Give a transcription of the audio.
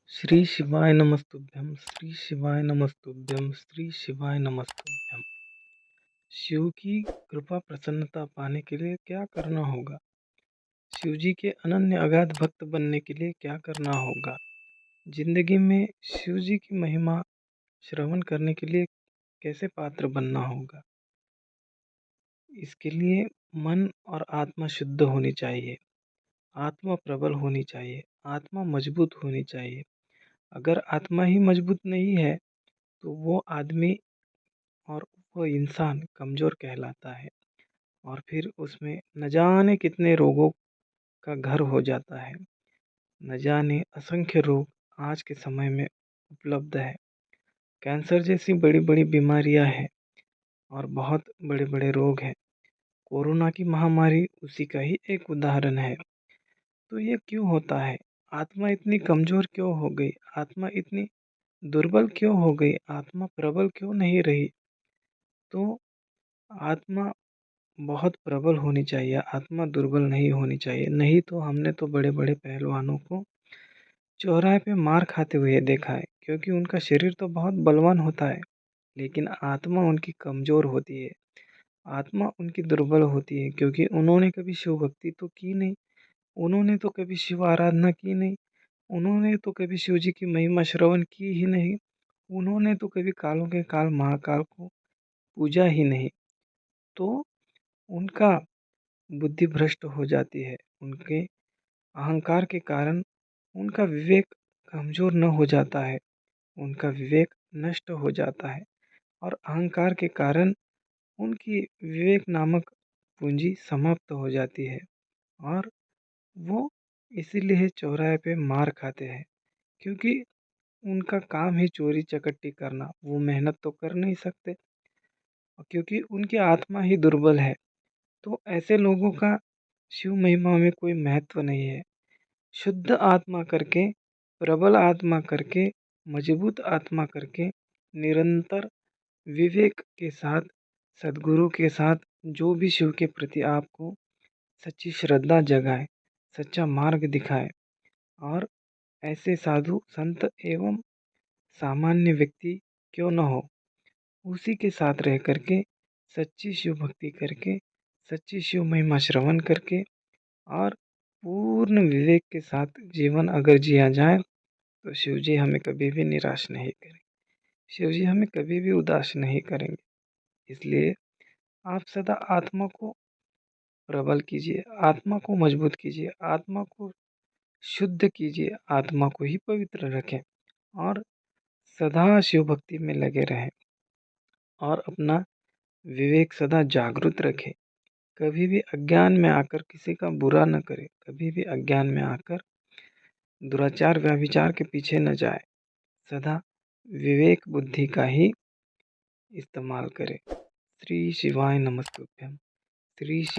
श्री शिवाय नमस्तुभ्यम, श्री शिवाय नमस्तुभ्यम, श्री शिवाय नमस्तुभ्यम। शिव की कृपा प्रसन्नता पाने के लिए क्या करना होगा? शिव जी के अनन्य अगाध भक्त बनने के लिए क्या करना होगा? जिंदगी में शिव जी की महिमा श्रवण करने के लिए कैसे पात्र बनना होगा? इसके लिए मन और आत्मा शुद्ध होनी चाहिए, आत्मा प्रबल होनी चाहिए, आत्मा मजबूत होनी चाहिए। अगर आत्मा ही मजबूत नहीं है तो वो आदमी और वो इंसान कमज़ोर कहलाता है और फिर उसमें न जाने कितने रोगों का घर हो जाता है। न जाने असंख्य रोग आज के समय में उपलब्ध है। कैंसर जैसी बड़ी-बड़ी बीमारियां हैं और बहुत बड़े-बड़े रोग हैं। कोरोना की महामारी उसी का ही एक उदाहरण है। तो ये क्यों होता है? आत्मा इतनी कमज़ोर क्यों हो गई? आत्मा इतनी दुर्बल क्यों हो गई? आत्मा प्रबल क्यों नहीं रही? तो आत्मा बहुत प्रबल होनी चाहिए, आत्मा दुर्बल नहीं होनी चाहिए। नहीं तो हमने तो बड़े-बड़े पहलवानों को चौराहे पे मार खाते हुए देखा है, क्योंकि उनका शरीर तो बहुत बलवान होता है, लेकिन आत्मा उनकी कमज़ोर होती है, आत्मा उनकी दुर्बल होती है, क्योंकि उन्होंने कभी शिव भक्ति तो की नहीं, उन्होंने तो कभी शिव आराधना की नहीं, उन्होंने तो कभी शिव जी की महिमा श्रवण की ही नहीं, उन्होंने तो कभी कालों के काल महाकाल को पूजा ही नहीं। तो उनका बुद्धि भ्रष्ट हो जाती है। उनके अहंकार के कारण उनका विवेक कमज़ोर न हो जाता है, उनका विवेक नष्ट हो जाता है और अहंकार के कारण उनकी विवेक नामक पूंजी समाप्त हो जाती है और वो इसीलिए चौराहे पे मार खाते हैं, क्योंकि उनका काम ही चोरी चकट्टी करना, वो मेहनत तो कर नहीं सकते और क्योंकि उनकी आत्मा ही दुर्बल है। तो ऐसे लोगों का शिव महिमा में कोई महत्व नहीं है। शुद्ध आत्मा करके, प्रबल आत्मा करके, मजबूत आत्मा करके, निरंतर विवेक के साथ, सद्गुरु के साथ जो भी शिव के प्रति आपको सच्ची श्रद्धा जगाए, सच्चा मार्ग दिखाए और ऐसे साधु संत एवं सामान्य व्यक्ति क्यों न हो, उसी के साथ रह करके सच्ची शिव भक्ति करके, सच्ची शिव महिमा श्रवण करके और पूर्ण विवेक के साथ जीवन अगर जिया जाए तो शिव जी हमें कभी भी निराश नहीं करेंगे, शिव जी हमें कभी भी उदास नहीं करेंगे। इसलिए आप सदा आत्मा को प्रबल कीजिए, आत्मा को मजबूत कीजिए, आत्मा को शुद्ध कीजिए, आत्मा को ही पवित्र रखें और सदा शिव भक्ति में लगे रहें और अपना विवेक सदा जागृत रखें। कभी भी अज्ञान में आकर किसी का बुरा न करें, कभी भी अज्ञान में आकर दुराचार व्यभिचार के पीछे न जाए, सदा विवेक बुद्धि का ही इस्तेमाल करें। श्री शिवाय नमस्तुभ्यम, श्री शिव